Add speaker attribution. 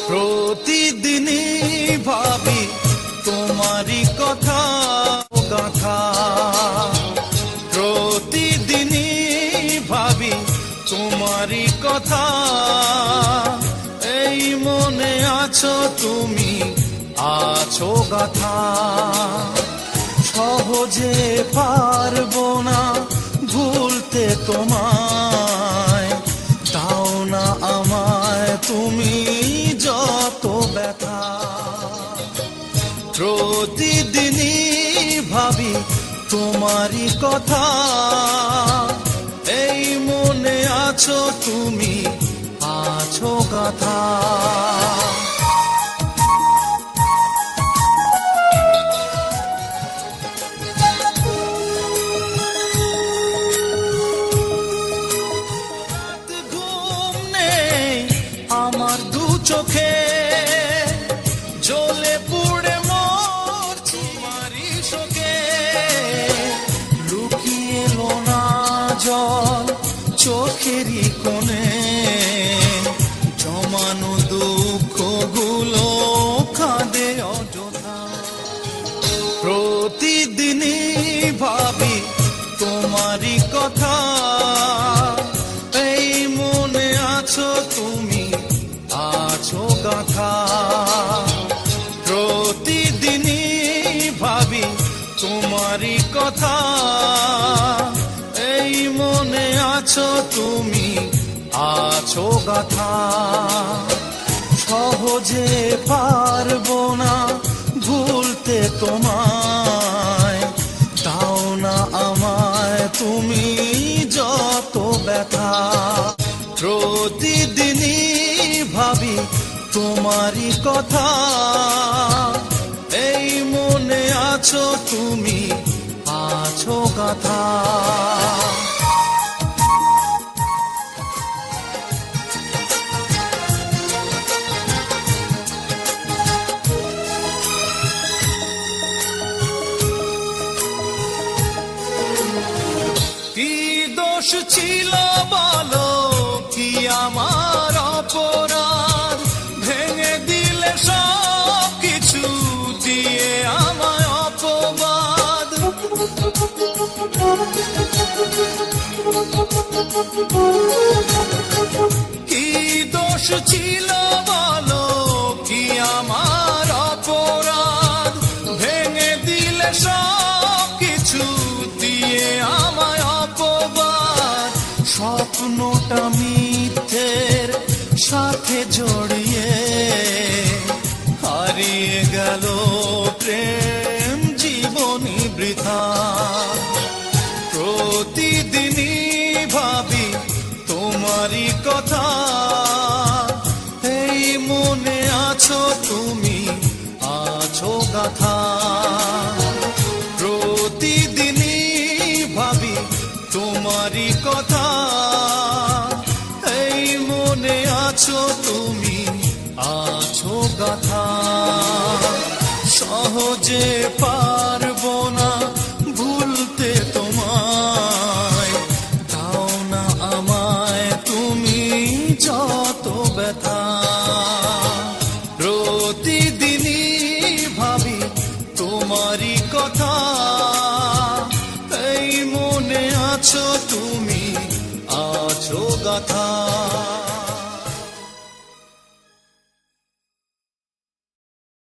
Speaker 1: প্রতিদিনই ভাবি তোমারই কথা গাথা, প্রতিদিনই ভাবি তোমারই কথা। এই মনে আছো তুমি, আছো গাথা। সহজে পারবো না ভুলতে তোমায়, দাও না আমায় তুমি যত ব্যথা। প্রতিদিনই ভাবি তোমারই কথা, এই মনে আছো তুমি, আছো গাথা। ঘুম নেই আমার দু চোখে, জ্বলে পুড়ে মরছি তোমারই শোকে। লুকিয়ে এলো না জল চোখেরই কোণে, জমানো দুঃখ গুলো কাঁদে অযথা। প্রতিদিনই ভাবি তোমারই কথা, এই মনে আছো তুমি, আছো গাথা। প্রতিদিনই ভাবি তোমারই কথা, এই মনে আছো তুমি, আছো গাথা। সহজে পারবো না ভুলতে তোমায়, দাও না আমায় তুমি যত ব্যথা। প্রতিদিনই ভাবি তোমারই কথা, এই মনে আছো তুমি, আছো গাথা। কি দোষ ছিল বলো, কি আমার অপরাধ, ভেঙে দিলে সব কিছু দিয়ে আমায় অপবাদ। কি দোষ ছিল বলো, কি আমার অপরাধ, ভেঙে দিলে সব কিছু দিয়ে আমায় অপবাদ। স্বপ্নটা মিথ্যের সাথে জড়িয়ে, হারিয়ে গেল প্রেম জীবনী বৃথা। প্রতিদিনই ভাবি তোমারই কথা, এই মনে আছো তুমি, আছো গাথা। প্রতিদিনই ভাবি তোমারই কথা, এই মনে আছো তুমি, আছো গাথা। সহজে পারবো না ভুলতে তোমায়, দাও না আমায় তুমি যত ব্যথা। প্রতিদিনই ভাবি তোমারই কথা, এই মনে আছো তুমি,